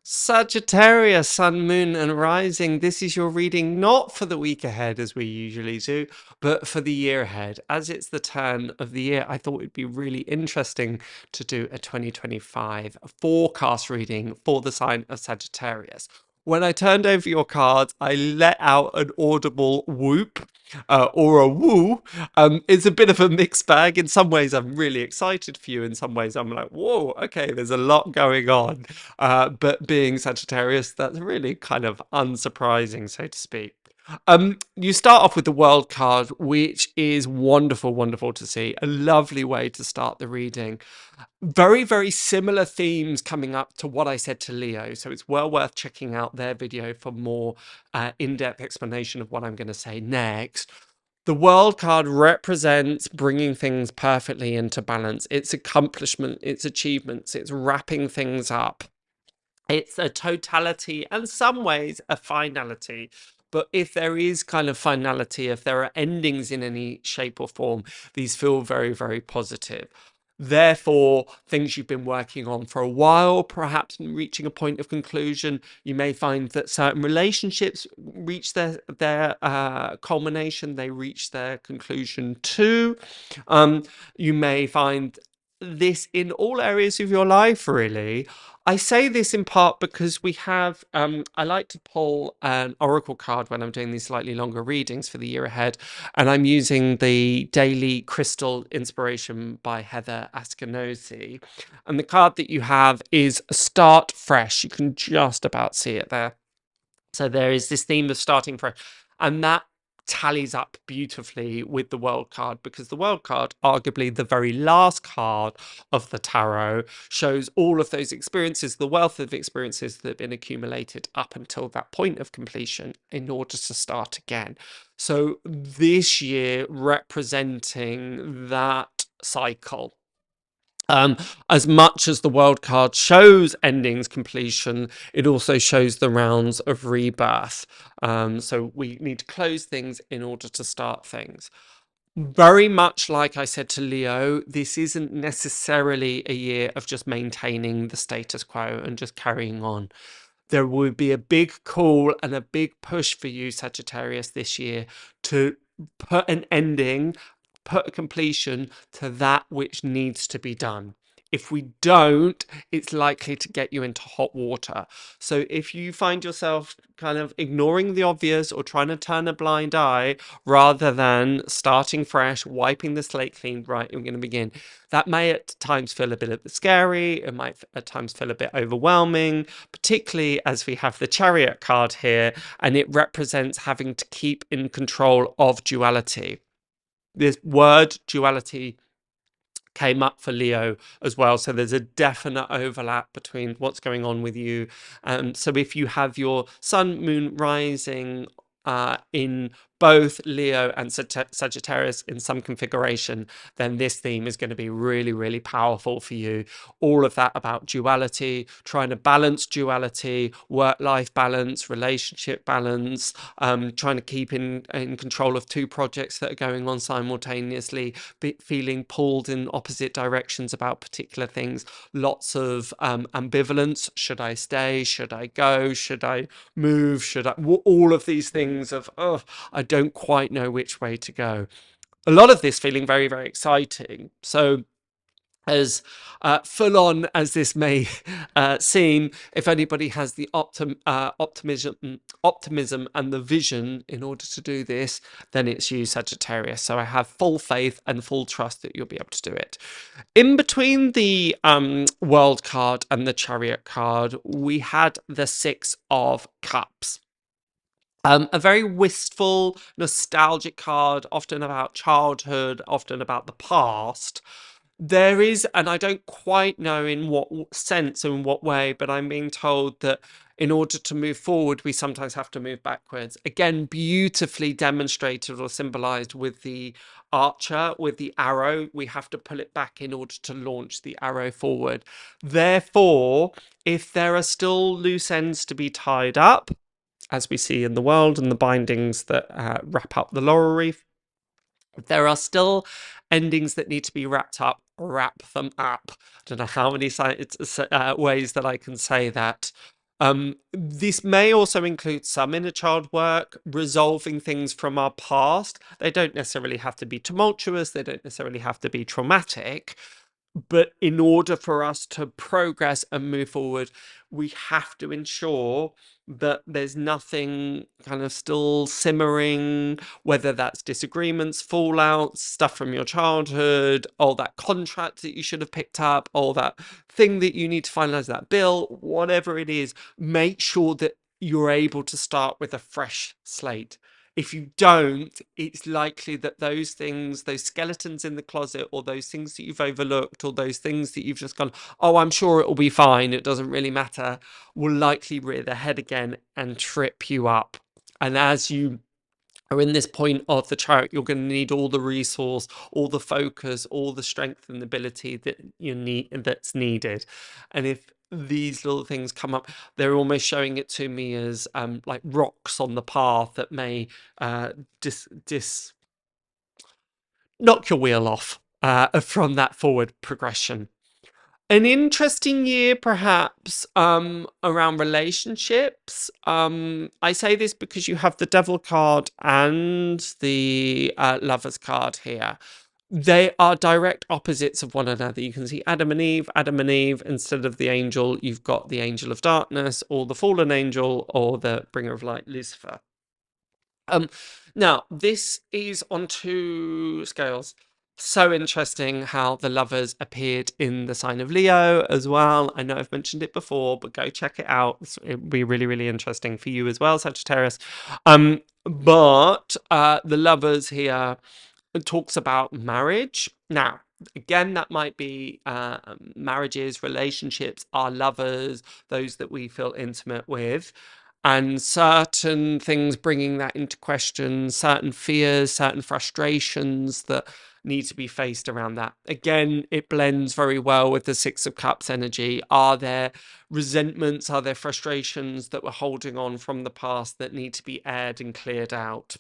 Sagittarius, Sun, Moon, and Rising. This is your reading not for the week ahead as we usually do, but for the year ahead. As it's the turn of the year, I thought it'd be really interesting to do a 2025 forecast reading for the sign of Sagittarius. When I turned over your cards, I let out an audible whoop or a woo. It's a bit of a mixed bag. In some ways, I'm really excited for you. In some ways, I'm like, whoa, okay, there's a lot going on. But being Sagittarius, that's really kind of unsurprising, so to speak. You start off with the World card, which is wonderful, wonderful to see. A lovely way to start the reading. Very, very similar themes coming up to what I said to Leo. So it's well worth checking out their video for more in-depth explanation of what I'm going to say next. The World card represents bringing things perfectly into balance. It's accomplishment, it's achievements, it's wrapping things up. It's a totality and some ways a finality. But if there is kind of finality, if there are endings in any shape or form, these feel very, very positive. Therefore, things you've been working on for a while, perhaps reaching a point of conclusion, you may find that certain relationships reach their culmination, they reach their conclusion too. You may find this in all areas of your life, really. I say this in part because we have, I like to pull an oracle card when I'm doing these slightly longer readings for the year ahead, and I'm using the Daily Crystal Inspiration by Heather Askinosi. And the card that you have is Start Fresh. You can just about see it there. So there is this theme of starting fresh, and that tallies up beautifully with the World card, because the World card, arguably the very last card of the tarot, shows all of those experiences, the wealth of experiences that have been accumulated up until that point of completion in order to start again. So this year representing that cycle. As much as the World card shows endings, completion, it also shows the rounds of rebirth. So we need to close things in order to start things. Very much like I said to Leo, this isn't necessarily a year of just maintaining the status quo and just carrying on. There would be a big call and a big push for you, Sagittarius, this year to put an ending, put a completion to that which needs to be done. If we don't, it's likely to get you into hot water. So if you find yourself kind of ignoring the obvious or trying to turn a blind eye rather than starting fresh, wiping the slate clean, right, we're going to begin. That may at times feel a bit scary. It might at times feel a bit overwhelming, particularly as we have the Chariot card here, and it represents having to keep in control of duality. This word duality came up for Leo as well. So there's a definite overlap between what's going on with you. So if you have your sun, moon, rising in both Leo and Sagittarius in some configuration, then this theme is going to be really, really powerful for you. All of that about duality, trying to balance duality, work-life balance, relationship balance, trying to keep in control of two projects that are going on simultaneously, feeling pulled in opposite directions about particular things, lots of ambivalence. Should I stay? Should I go? Should I move? Should I? All of these things of, oh, I don't quite know which way to go. A lot of this feeling very, very exciting. So as full on as this may seem, if anybody has the optimism and the vision in order to do this, then it's you, Sagittarius. So I have full faith and full trust that you'll be able to do it. In between the World card and the Chariot card, we had the Six of Cups. A very wistful, nostalgic card, often about childhood, often about the past. There is, and I don't quite know in what sense and in what way, but I'm being told that in order to move forward, we sometimes have to move backwards. Again, beautifully demonstrated or symbolized with the archer, with the arrow. We have to pull it back in order to launch the arrow forward. Therefore, if there are still loose ends to be tied up, as we see in the world and the bindings that wrap up the laurel wreath, if there are still endings that need to be wrapped up, wrap them up. I don't know how many ways that I can say that. This may also include some inner child work, resolving things from our past. They don't necessarily have to be tumultuous, they don't necessarily have to be traumatic, but in order for us to progress and move forward, we have to ensure that there's nothing kind of still simmering, whether that's disagreements, fallouts, stuff from your childhood, or that contract that you should have picked up, or that thing that you need to finalize, that bill, whatever it is. Make sure that you're able to start with a fresh slate. If you don't, it's likely that those things, those skeletons in the closet, or those things that you've overlooked, or those things that you've just gone, oh, I'm sure it'll be fine, it doesn't really matter, will likely rear their head again and trip you up. And as you are in this point of the chart, you're going to need all the resource, all the focus, all the strength and ability that you need, that's needed. And if these little things come up, they're almost showing it to me as like rocks on the path that may knock your wheel off from that forward progression. An interesting year, perhaps, around relationships. I say this because you have the Devil card and the Lovers card here. They are direct opposites of one another. You can see Adam and Eve. Instead of the angel, you've got the angel of darkness, or the fallen angel, or the bringer of light, Lucifer. Now, this is on two scales. So interesting how the Lovers appeared in the sign of Leo as well. I know I've mentioned it before, but go check it out. It'll be really, really interesting for you as well, Sagittarius. But the Lovers here talks about marriage. Now, again, that might be marriages, relationships, our lovers, those that we feel intimate with, and certain things bringing that into question, certain fears, certain frustrations that need to be faced around that. Again, it blends very well with the Six of Cups energy. Are there resentments, are there frustrations that we're holding on from the past that need to be aired and cleared out?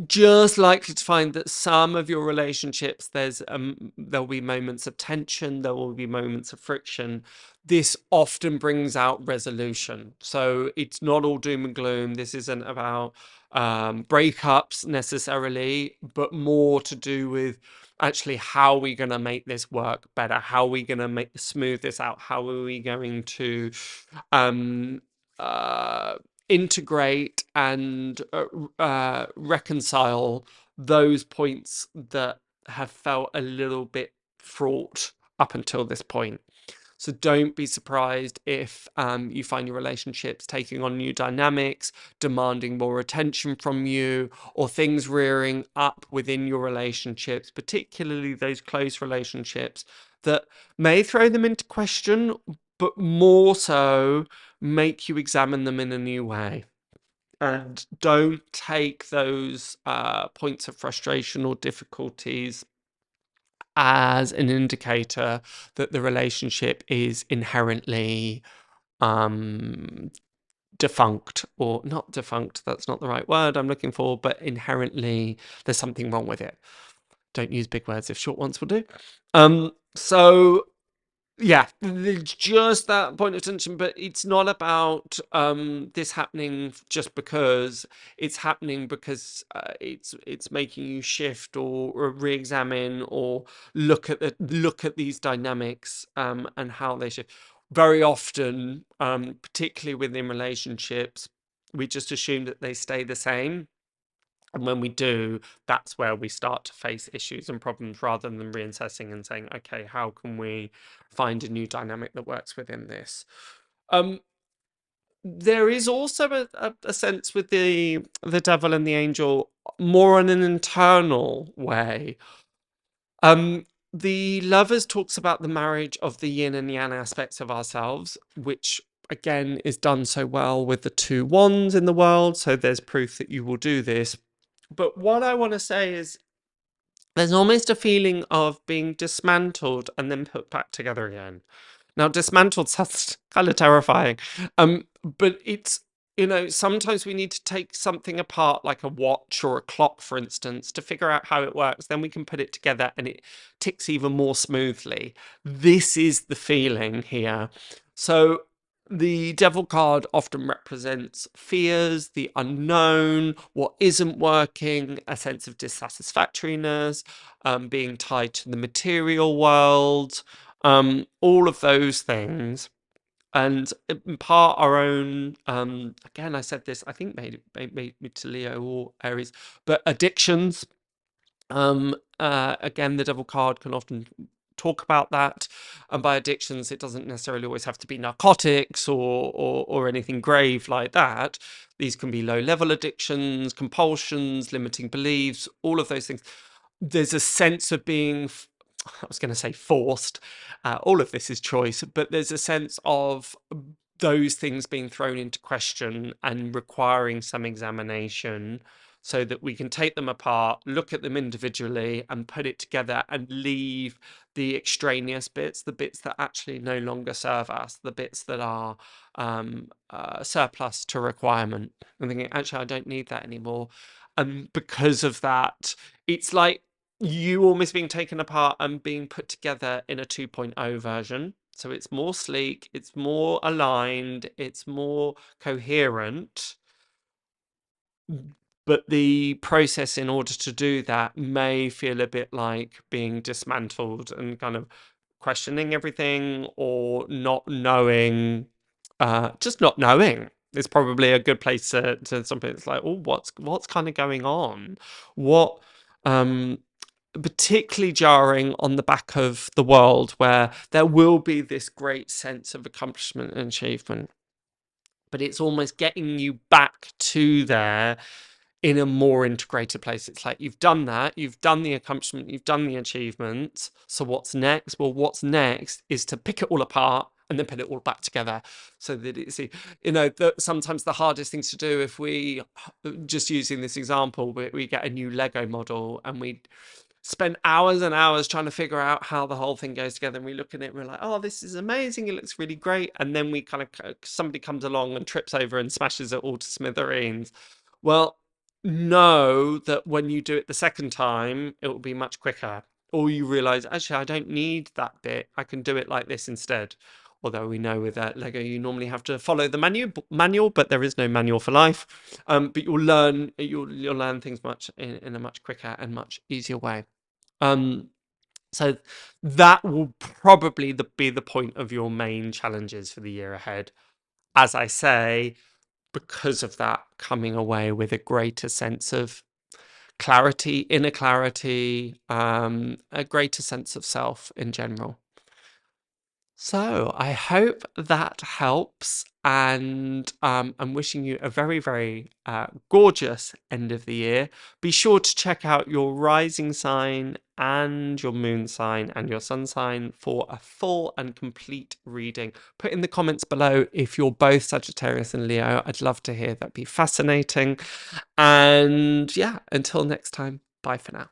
Just likely to find that some of your relationships, there'll be moments of tension, there will be moments of friction. This often brings out resolution, so it's not all doom and gloom. This isn't about breakups necessarily, but more to do with actually how are we going to make this work better, how are we going to smooth this out, how are we going to integrate and reconcile those points that have felt a little bit fraught up until this point. So don't be surprised if you find your relationships taking on new dynamics, demanding more attention from you, or things rearing up within your relationships, particularly those close relationships, that may throw them into question, but more so make you examine them in a new way. And don't take those points of frustration or difficulties as an indicator that the relationship is inherently defunct, or not defunct, that's not the right word I'm looking for, but inherently there's something wrong with it. Don't use big words if short ones will do. So yeah, there's just that point of tension, but it's not about this happening just because. It's happening because it's making you shift or re-examine or look at these dynamics and how they shift. Very often, particularly within relationships, we just assume that they stay the same. And when we do, that's where we start to face issues and problems, rather than reassessing and saying, okay, how can we find a new dynamic that works within this? There is also a sense with the devil and the angel, more in an internal way. The Lovers talks about the marriage of the yin and yang aspects of ourselves, which again is done so well with the two wands in the world. So there's proof that you will do this. But what I want to say is there's almost a feeling of being dismantled and then put back together again. Now, dismantled sounds kind of terrifying, but it's, sometimes we need to take something apart, like a watch or a clock, for instance, to figure out how it works. Then we can put it together and it ticks even more smoothly. This is the feeling here. So the devil card often represents fears, the unknown, what isn't working, a sense of dissatisfactoriness, being tied to the material world, all of those things. And in part our own, again, I said this, I think made me to Leo or Aries, but addictions. Again, the devil card can often talk about that, and by addictions it doesn't necessarily always have to be narcotics or anything grave like that. These can be low level addictions, compulsions, limiting beliefs, all of those things. There's a sense of being, I was going to say forced, all of this is choice, but there's a sense of those things being thrown into question and requiring some examination so that we can take them apart, look at them individually and put it together and leave the extraneous bits, the bits that actually no longer serve us, the bits that are surplus to requirement. I'm thinking, actually, I don't need that anymore. And because of that, it's like you almost being taken apart and being put together in a 2.0 version. So it's more sleek, it's more aligned, it's more coherent. But the process in order to do that may feel a bit like being dismantled and kind of questioning everything or not knowing, just not knowing. It's probably a good place to something. It's like, oh, what's kind of going on? What particularly jarring on the back of the world where there will be this great sense of accomplishment and achievement, but it's almost getting you back to there in a more integrated place. It's like you've done that, you've done the accomplishment, you've done the achievement. So what's next? Well, what's next is to pick it all apart and then put it all back together so that it's, sometimes the hardest things to do, if we, just using this example, we get a new Lego model and we spend hours and hours trying to figure out how the whole thing goes together, and we look at it and we're like, oh, this is amazing, it looks really great, and then we kind of, somebody comes along and trips over and smashes it all to smithereens. Well, know that when you do it the second time it will be much quicker, or you realize, actually, I don't need that bit, I can do it like this instead. Although we know with Lego you normally have to follow the manual, but there is no manual for life. But you'll learn things much in a much quicker and much easier way. So that will probably be the point of your main challenges for the year ahead. As I say, because of that, coming away with a greater sense of clarity, inner clarity, a greater sense of self in general. So I hope that helps, and I'm wishing you a very, very gorgeous end of the year. Be sure to check out your rising sign and your moon sign and your sun sign for a full and complete reading. Put in the comments below if you're both Sagittarius and Leo. I'd love to hear. That'd be fascinating. And yeah, until next time, bye for now.